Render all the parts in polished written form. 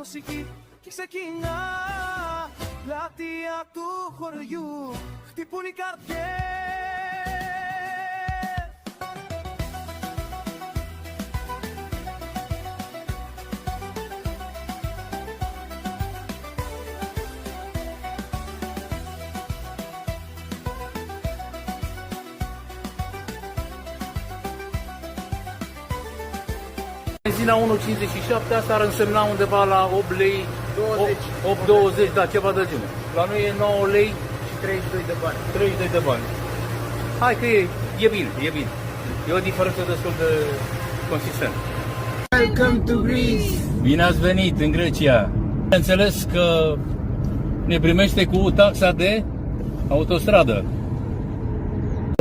μουσική και ξεκινά. Πλατεία του χωριού χτυπούν οι καρδιές. Benzina 1,57, asta ar însemna undeva la 8 lei, 8,20, da, ceva de genul. La noi e 9 lei și 32 de bani. 32 de bani. Hai că e bine, e bine. E o diferență destul de consistentă. Welcome to Greece! Bine ați venit în Grecia. Înțeles că ne primește cu taxa de autostradă.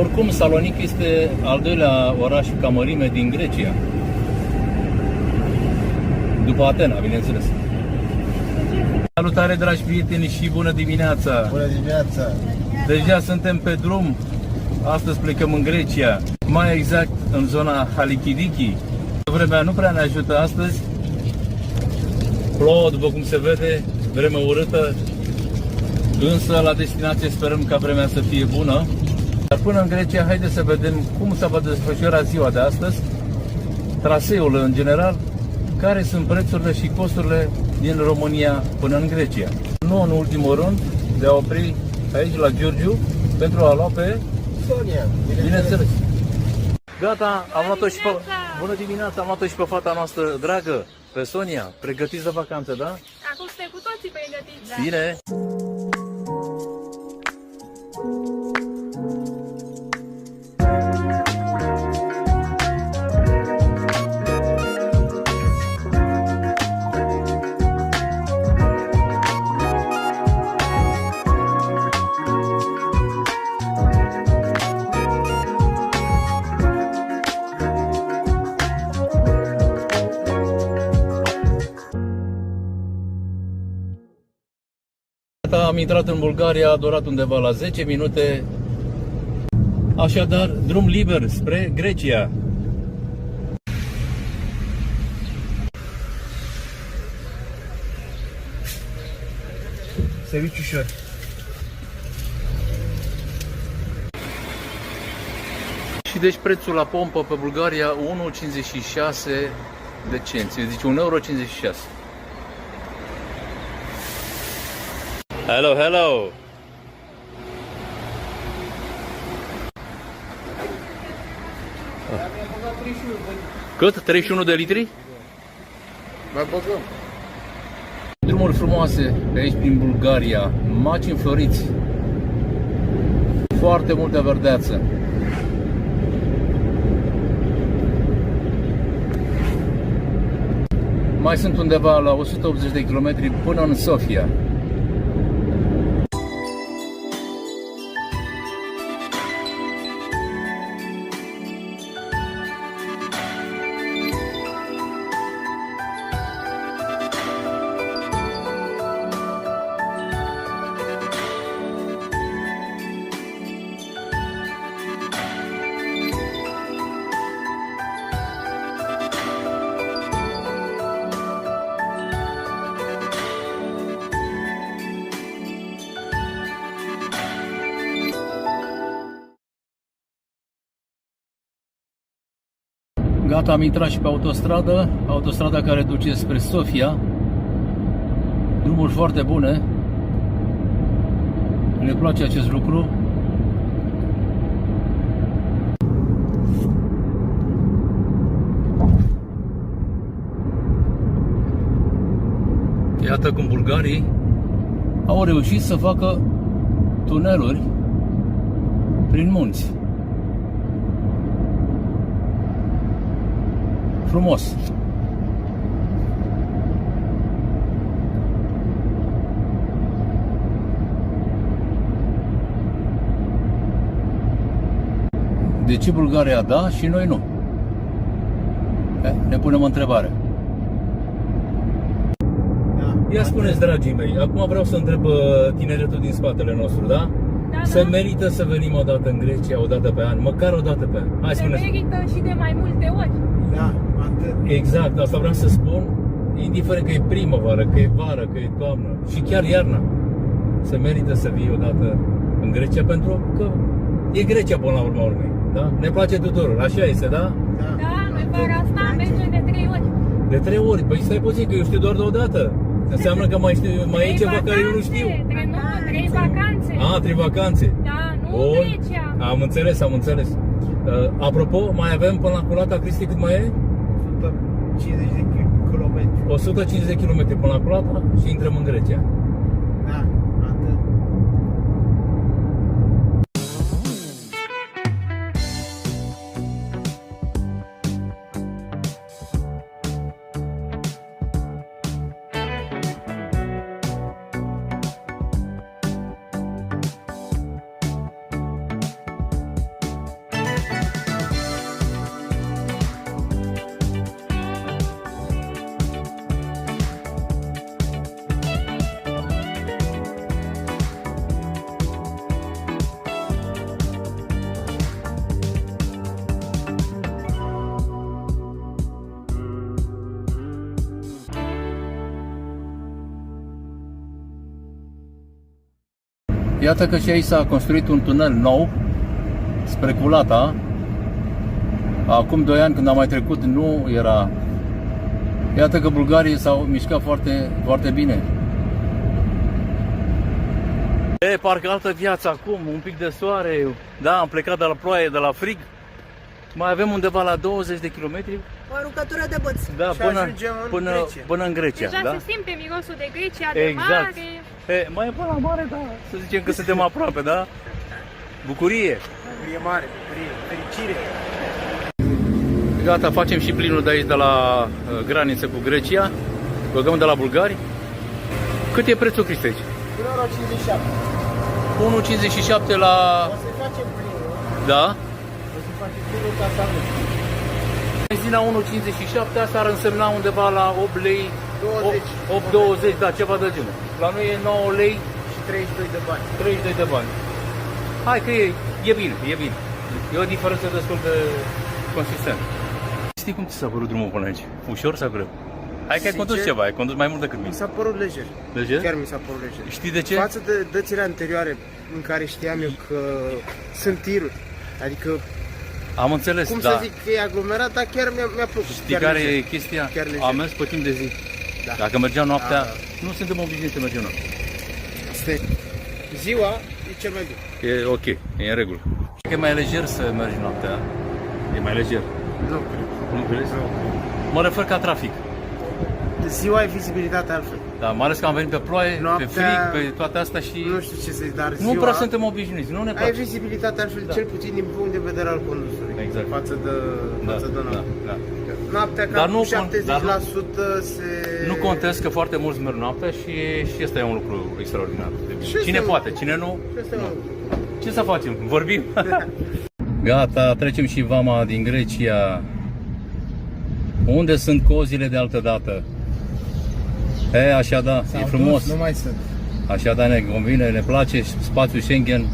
Oricum, Salonic este al doilea oraș ca mărime din Grecia. După Atena, bineînțeles. Salutare, dragi prieteni, și bună dimineața! Bună dimineața! Deja suntem pe drum. Astăzi plecăm în Grecia, mai exact în zona Halkidiki. Vremea nu prea ne ajută astăzi. Plouă, după cum se vede, vreme urâtă. Însă la destinație sperăm ca vremea să fie bună. Dar până în Grecia, haideți să vedem cum se va desfășura ziua de astăzi, traseul în general, care sunt prețurile și costurile din România până în Grecia. Nu în ultimul rând de a opri aici la Giurgiu pentru a lua pe Sonia! bineînțeles. Gata, am luat-o și pe... Bună dimineața, am luat-o și pe fata noastră dragă, pe Sonia. Pregătiți de vacanță, da? Acum suntem cu toții pregătiți. Bine. Am intrat în Bulgaria, a durat undeva la 10 minute. Așadar, drum liber spre Grecia. Serviciu ușor. Și deci prețul la pompă pe Bulgaria 1,56 de cenți, deci 1,56 €. Hello, hello! Cât? 31 de litri? Mai băgăm. Drumuri frumoase pe aici prin Bulgaria, maci înfloriți, foarte multă verdeață. Mai sunt undeva la 180 de km până în Sofia. Gata, am intrat și pe autostradă, autostrada care duce spre Sofia. Drumuri foarte bune. Ne place acest lucru. Iată cum bulgarii au reușit să facă tuneluri prin munți. Frumos. De ce Bulgaria da și noi nu? Ne punem întrebarea. Ia spuneți, dragii mei, acum vreau să întreb tineretul din spatele nostru, da? Da, Se da. merită să venim o dată în Grecia, o dată pe an, măcar o dată pe an. Hai, Se spuneți. merită și de mai multe ori. Da, atât. Exact, asta vreau să spun. indiferent că e primăvară, că e vară, că e toamnă și chiar iarna, se merită să vii odată în Grecia, pentru că e Grecia până la urma urmei, da? Ne place tuturor, așa este, da? Da, noi fără asta mergem de 3 ori. De 3 ori, păi stai puțin, că eu știu doar de o dată. Înseamnă că mai e ceva care eu nu știu. 3 vacanțe. 3 vacanțe. Da, nu Bun. Grecia. Am înțeles. Apropo, mai avem până la Culata, Cristi, cât mai e? 150 de kilometri. 150 de km până la Culata și intrăm în Grecia. Da, atât. Iată că și aici s-a construit un tunel nou spre Culata. Acum 2 ani, când am mai trecut, nu era. Iată că bulgarii s-au mișcat foarte, foarte bine. E, parcă altă viață acum, un pic de soare. Da, am plecat de la ploaie, de la frig. Mai avem undeva la 20 de kilometri. O aruncătură de băț. Da, Și ajungem în Grecia. până în Grecia. Deja Da? se simte mirosul de Grecia, de Exact. mare. Mai e până la mare, da. Să zicem că suntem aproape, da? Bucurie. Bucurie mare, bucurie, fericire. Gata, facem și plinul de aici, de la graniță cu Grecia. Băgăm de la bulgari. Cât e prețul, Cristi, aici? 1,57. 1,57 la... O să facem plinul. Da? O să facem plinul ca să avem. Benzina 1,57, asta ar însemna undeva la 8 lei, 20. 8,20, da, ceva de genul. La noi e 9 lei, Și 32 de bani. 32 de bani. Hai că e bine, e bine. E o diferență destul de consistentă. Știi cum ți s-a părut drumul până aici? Ușor sau greu? Hai că ai Sincer, condus ceva, ai condus mai mult decât Mi mine. s-a părut lejer. Lejer? Chiar mi s-a părut lejer. Știi de ce? Față de dățile anterioare în care știam eu că sunt tiruri. Adică, Am înțeles, cum da. să zic, că e aglomerat, dar chiar mi-a plăcut. Știi chiar care lejer. e chestia? Chiar lejer. Am mers pe timp de zi. Da. Dacă mergeam noaptea, nu suntem obișnuiți să mergem noaptea. Asta e. Ziua e cel mai bine. E ok, e în regulă. E mai lejer să mergi noaptea. E mai lejer. Nu cred. Nu crezi? Mă refer ca trafic. Ziua ai vizibilitatea altfel. Da, mai ales că am venit pe ploaie, pe Noaptea- frig, pe toate astea și Nu știu ce să-i, dar nu ziua prea suntem obișnuiți, nu ne ai place. vizibilitatea altfel, Da. cel puțin din punct de vedere al condusului. Exact. Față de noapte. da. Noaptea Dar cam nu 70% se... Nu contest că foarte mulți merg noaptea și ăsta e un lucru extraordinar. Și Cine asta- poate, cine nu, Și asta e un lucru. ce să facem? Vorbim? Gata, trecem și vama din Grecia. Unde sunt cozile de altă dată? E, așa da, e frumos. Nu mai sunt. Așa da, ne convine, ne place spațiul Schengen,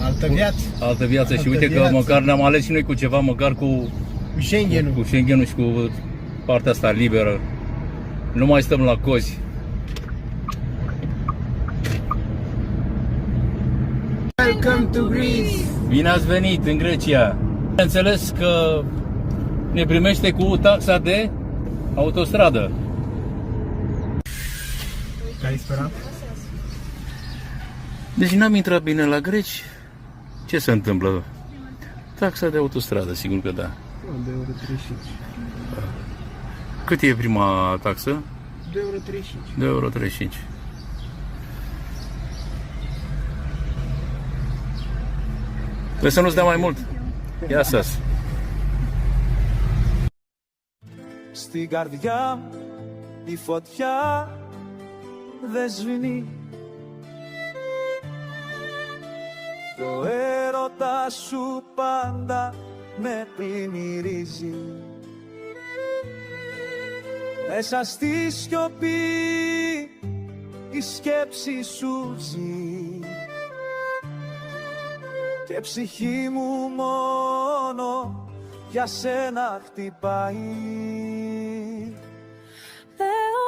Altă viață. altă viață și Altă uite că viață. măcar ne-am ales și noi cu ceva, măcar cu Cu Schengen-ul. cu Schengen-ul și cu partea asta liberă. Nu mai stăm la cozi. Welcome to Greece. Bine ați venit în Grecia. Înțeles că ne primește cu taxa de autostradă. Ai sperat? Deci n-am intrat bine la greci. Ce se întâmplă? Taxa de autostradă, sigur că da. De euro 35. Cât e prima taxă? De euro 35. De euro 35. Trebuie să nu-ți dea mai mult. Ia să-s. Στην καρδιά η φωτιά δεν σβηνεί. Το έρωτα σου πάντα με πλημμυρίζει. Μέσα στη σιωπή η σκέψη σου ζει. Και ψυχή μου μόνο για σένα χτυπάει. Θεό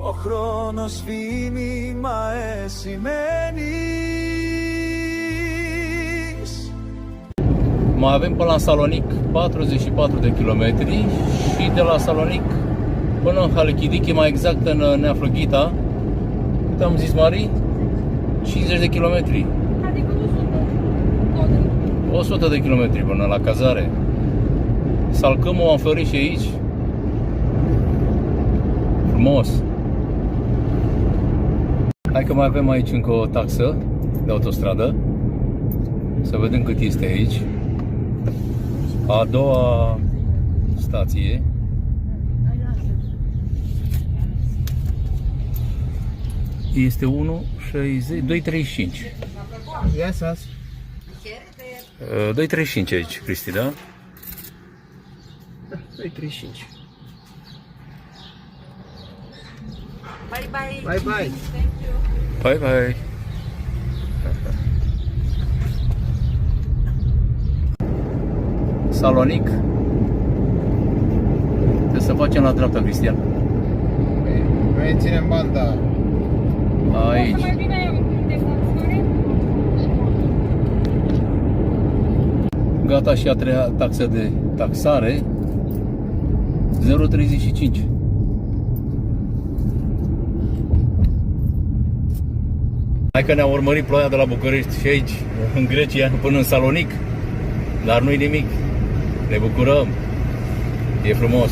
Ο χρόνος φήμη, μα εσύ μένεις. Mai avem până la Salonic 44 de kilometri și de la Salonic până în Halkidiki, mai exact în Neaflăghita, cât am zis, Mari? 50 de kilometri. Adică 100. 100 de kilometri până la cazare. Salcâmul am florit și aici. Frumos. Hai că mai avem aici încă o taxă de autostradă. Să vedem cât este aici. A doua stație. Este 2,35. Yes, yes. 2,35 aici, Cristi, da? 2,35. Bye bye. Bye bye. Bye bye. Salonic. Trebuie să facem la dreapta, Cristian. Noi ținem banda. Aici. Să mai bine de funcționare. Gata și a treia taxă de taxare. 0,35. Hai că ne-a urmărit ploaia de la București și aici, în Grecia, până în Salonic. Dar nu-i nimic. Ne bucurăm. E frumos.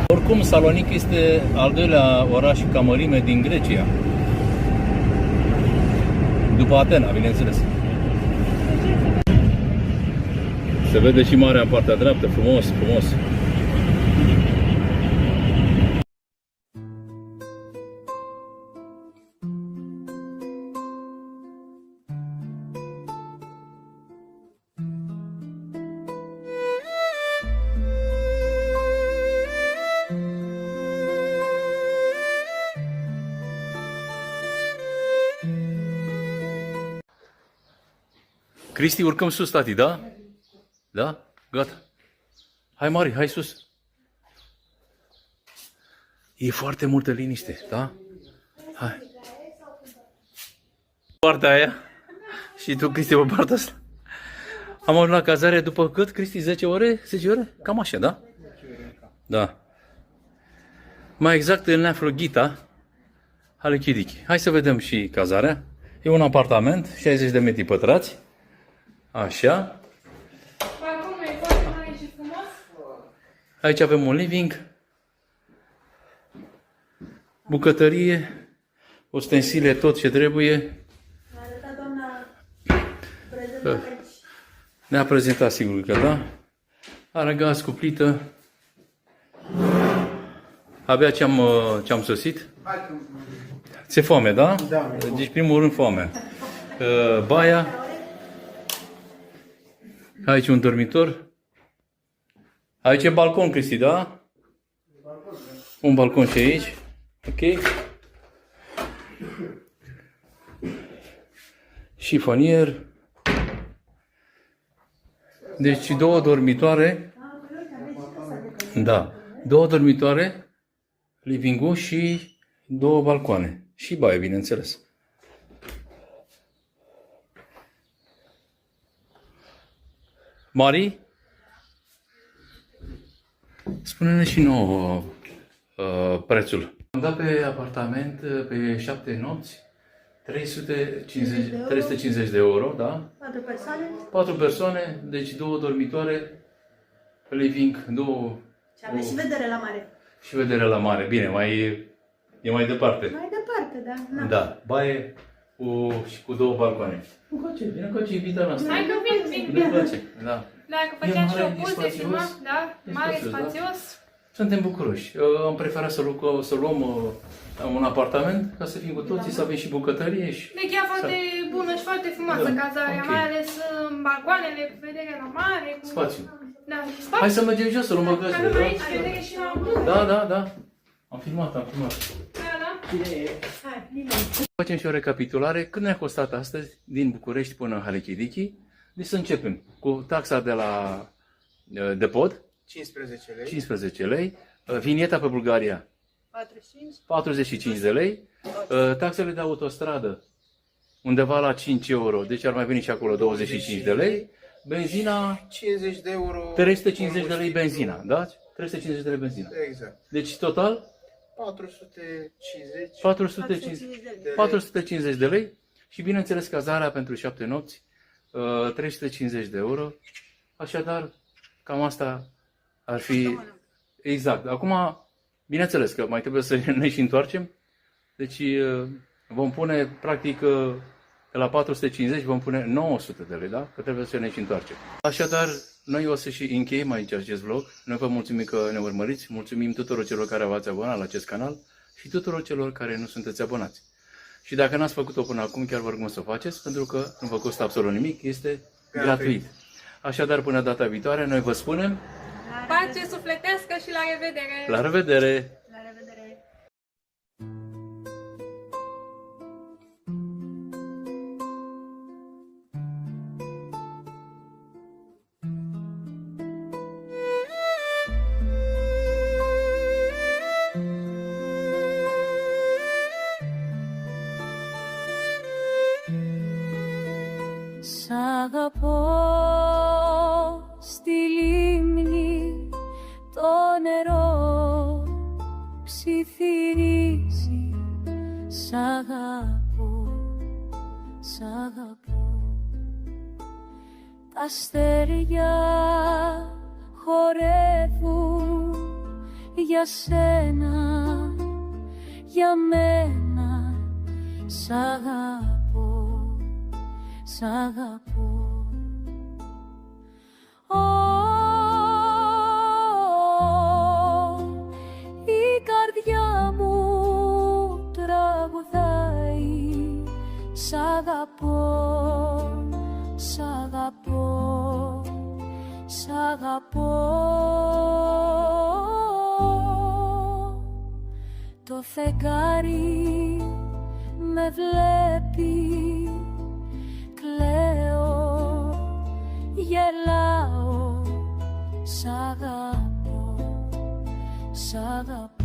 Oricum, Salonic este al doilea oraș ca mărime din Grecia. După Atena, bineînțeles. Se vede și marea în partea dreaptă, frumos, frumos. Cristi, urcăm sus, tati, da? Da? Gata. Hai, Mari, hai sus. E foarte multă liniște, da? Hai. Partea aia. Și tu, Cristi, pe partea asta. Am ajuns la cazare după cât, Cristi? 10 ore? 10 ore? Cam așa, da? Da. Mai exact în Neaflăghita, Halkidiki. Hai să vedem și cazarea. E un apartament, 60 de metri pătrați. Așa. Balconul e foarte mare și frumos. Aici avem un living, bucătărie, ustensile, tot ce trebuie. Ne-a prezentat, sigur că da. Are gaz cu plită. Abia ce-am sosit. Ți-e foame, da? Da. Deci primul rând foame. Baia. Aici un dormitor. Aici e balcon, Cristi, da? Un balcon și aici. Ok. Șifonier. Deci două dormitoare. Da. Două dormitoare. Living-ul și două balcoane. Și baie, bineînțeles. Mari? Spune-ne și nouă prețul. Am dat pe apartament pe 7 nopți 350 de euro, da? 4 persoane. 4 persoane, deci două dormitoare, living, două... Și aveți și vedere la mare. Și vedere la mare. Bine, e mai departe. Mai departe, da. Na. Da, baie și cu două balcoane. Vine încoace, invita noastră. Hai că vin. Ne place, da. Dacă făceam și mare, o poze, spațios. filma, da? E Mare, spațios, da? spațios. Suntem bucuroși. Am preferat să luăm un apartament ca să fim cu toții, să avem și bucătărie. Și... Deci e foarte bună și foarte frumoasă Da, cazarea, ok. mai ales balcoanele cu vedere la mare. Cu... Spațiu. Da, și spațiu. Hai să mergem jos să luăm bagajele, Avem da? aici vedere și la Da, da, da. Am filmat. Da, da. Hai, bine. Facem și o recapitulare. Cât ne-a costat astăzi din București până în Halkidiki? Deci să începem cu taxa de la de pod, 15 lei. 15 lei, vinieta pe Bulgaria, 45. 45 de lei, taxele de autostradă, undeva la 5 euro, deci ar mai veni și acolo 25 de lei, benzina, 50 de euro. 350 de lei benzina, da? 350 de lei benzina. Exact. Deci total 450. 450 de lei și bineînțeles cazarea pentru 7 nopți, 350 de euro. Așadar, cam asta ar fi exact. Acum, bineînțeles că mai trebuie să ne și întoarcem. Deci vom pune, practic, de la 450 vom pune 900 de lei, da? Că trebuie să ne și întoarcem. Așadar, noi o să și încheiem aici acest vlog. Noi vă mulțumim că ne urmăriți. Mulțumim tuturor celor care v-ați abonat la acest canal și tuturor celor care nu sunteți abonați. Și dacă n-ați făcut-o până acum, chiar vă rugăm să o faceți, pentru că nu vă costă absolut nimic, este gratuit. Așadar, până data viitoare, noi vă spunem Pace sufletească și la revedere! la revedere! La revedere. Σ' αγαπώ στη λίμνη, το νερό ψιθυρίζει. Σ' αγαπώ, σ' αγαπώ. Τα αστέρια χορεύουν για σένα, για μένα. Σ' αγαπώ, σ' αγαπώ. Η καρδιά μου τραγουδάει. Σ' αγαπώ, σ' αγαπώ, σ' αγαπώ. Το φεγγάρι με βλέπει, κλαίω, γελάω. Σ' αγαπώ, σ' αγαπώ.